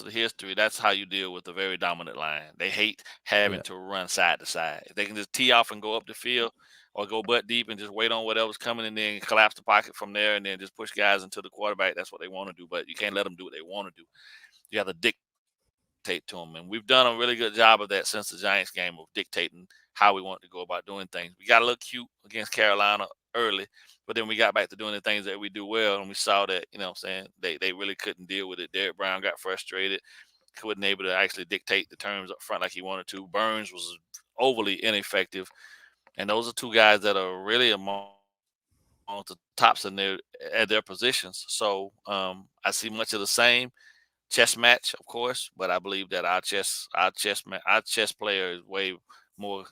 of the history. That's how you deal with a very dominant line. They hate having to run side to side. If they can just tee off and go up the field or go butt deep and just wait on whatever's coming and then collapse the pocket from there and then just push guys into the quarterback. That's what they want to do, but you can't let them do what they want to do. You have to dictate to them, and we've done a really good job of that since the Giants game of dictating how we want to go about doing things. We got a little cute against Carolina early, but then we got back to doing the things that we do well, and we saw that, they really couldn't deal with it. Derek Brown got frustrated, wasn't able to actually dictate the terms up front like he wanted to. Burns was overly ineffective, and those are two guys that are really among the tops at their positions. So I see much of the same chess match, of course, but I believe that our chess player is way more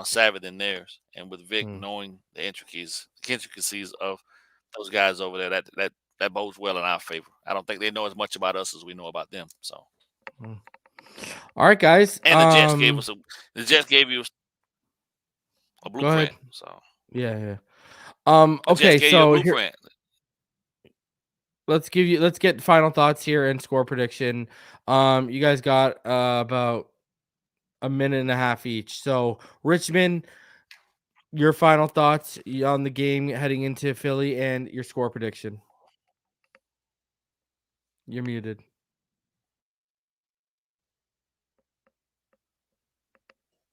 savvy than theirs. And with Vic knowing the intricacies of those guys over there, that bodes well in our favor. I don't think they know as much about us as we know about them. So, all right, guys. And the Jets gave you a blueprint. Go ahead. So yeah. Okay, so here, let's get final thoughts here and score prediction. You guys got about a minute and a half each. So Richmond, your final thoughts on the game heading into Philly and your score prediction. You're muted.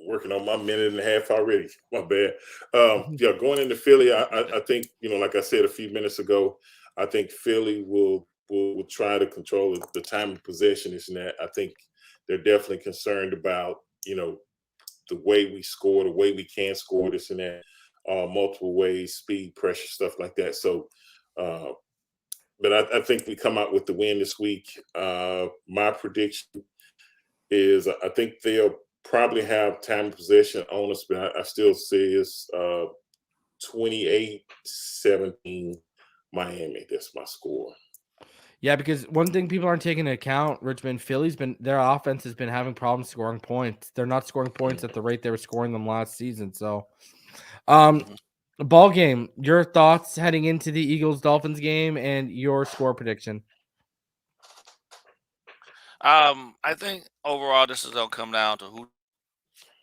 Working on my minute and a half already. My bad. Yeah, going into Philly, I think, like I said a few minutes ago, I think Philly will try to control the time of possession. And that I think they're definitely concerned about, the way we score, the way we can score, this and that, multiple ways, speed, pressure, stuff like that. So, but I think we come out with the win this week. My prediction is I think they'll probably have time of possession on us, but I still say it's 28-17 Miami. That's my score. Yeah, because one thing people aren't taking into account, Richmond, their offense has been having problems scoring points. They're not scoring points at the rate they were scoring them last season. So, ball game, your thoughts heading into the Eagles-Dolphins game and your score prediction. I think overall this is going to come down to who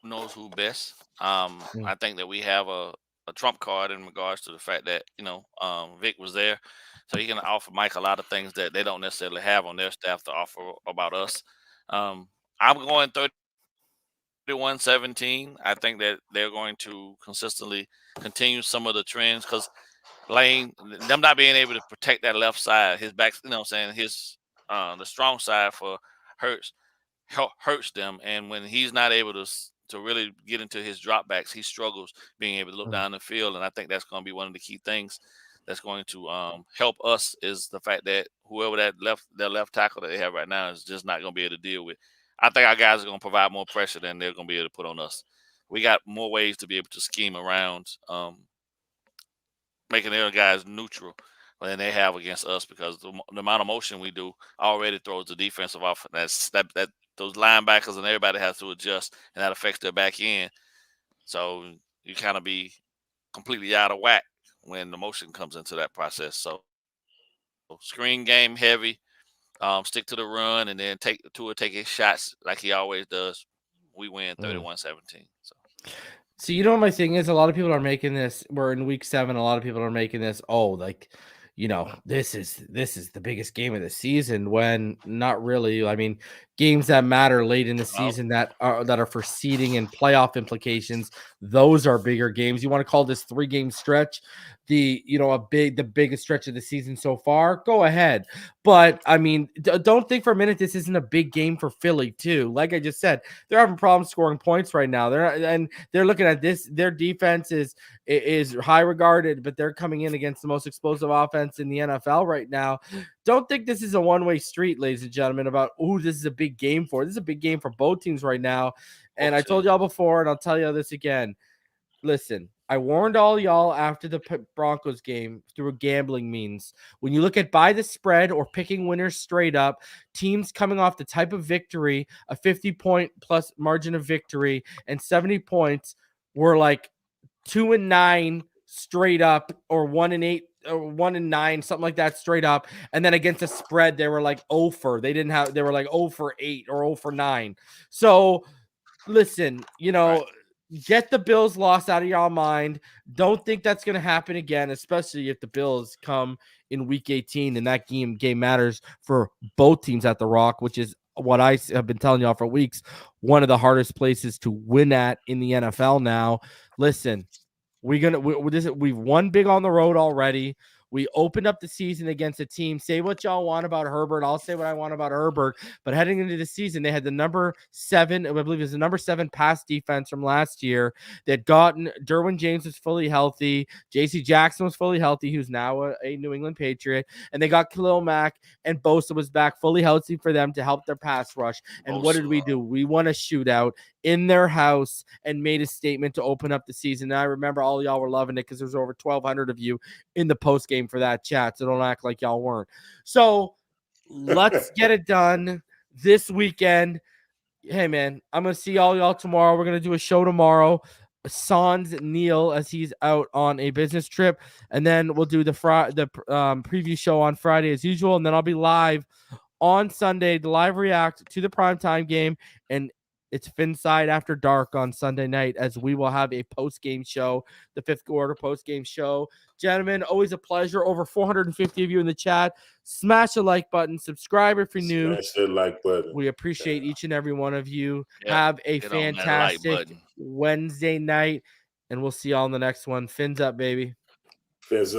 knows who best. I think that we have a trump card in regards to the fact that, Vic was there. So he can offer Mike a lot of things that they don't necessarily have on their staff to offer about us. I'm going 31-17. I think that they're going to consistently continue some of the trends because Lane, them not being able to protect that left side, his back, his the strong side for hurts them. And when he's not able to really get into his dropbacks, he struggles being able to look down the field. And I think that's going to be one of the key things that's going to help us is the fact that whoever their left tackle that they have right now is just not going to be able to deal with I think our guys are going to provide more pressure than they're going to be able to put on us. We got more ways to be able to scheme around making their guys neutral than they have against us, because the amount of motion we do already throws the defensive off. That those linebackers and everybody has to adjust, and that affects their back end. So you kind of be completely out of whack when the motion comes into that process. So screen game heavy, stick to the run, and then take his shots like he always does. We win 31-17. So you know what my thing is? A lot of people are making this. We're in week 7. A lot of people are making this. Oh, like, you know, this is the biggest game of the season. When not really. I mean, games that matter late in the season that are for seeding and playoff implications, those are bigger games. You want to call this 3-game stretch the biggest stretch of the season so far? Go ahead. But I mean, don't think for a minute this isn't a big game for Philly too. Like I just said, they're having problems scoring points right now. They're looking at this. Their defense is high regarded, but they're coming in against the most explosive offense in the NFL right now. Don't think this is a one-way street, ladies and gentlemen, about this is a big game for. This is a big game for both teams right now. And I told y'all before, and I'll tell y'all this again. Listen, I warned all y'all after the Broncos game through gambling means. When you look at by the spread or picking winners straight up, teams coming off the type of victory, a 50-point plus margin of victory, and 70 points were like 2-9 straight up, or 1-8 or 1-9, something like that straight up. And then against the spread, they were like 0 for. They were like 0 for 8 or 0 for 9. So listen, get the Bills loss out of your mind. Don't think that's going to happen again, especially if the Bills come in week 18 and that game matters for both teams at the Rock, which is what I have been telling y'all for weeks, one of the hardest places to win at in the NFL now. Listen, we've won big on the road already. We opened up the season against a team. Say what y'all want about Herbert. I'll say what I want about Herbert. But heading into the season, they had the number 7, I believe it was the number 7 pass defense from last year. They'd gotten Derwin James was fully healthy. J.C. Jackson was fully healthy, who's now a New England Patriot. And they got Khalil Mack, and Bosa was back fully healthy for them to help their pass rush. And what did we do? We won a shootout in their house and made a statement to open up the season. And I remember all y'all were loving it because there was over 1,200 of you in the post game for that chat, so don't act like y'all weren't. So let's get it done this weekend. Hey man, I'm gonna see all y'all tomorrow. We're gonna do a show tomorrow. Sans Neil, as he's out on a business trip, and then we'll do the preview show on Friday as usual, and then I'll be live on Sunday to live react to the primetime game, and it's Finside After Dark on Sunday night, as we will have a post-game show, the Fifth Quarter post-game show. Gentlemen, always a pleasure. Over 450 of you in the chat. Smash the like button. Subscribe if you're new. Smash that like button. We appreciate each and every one of you. Have a fantastic Wednesday night, and we'll see y'all in the next one. Fins up, baby. Fins up.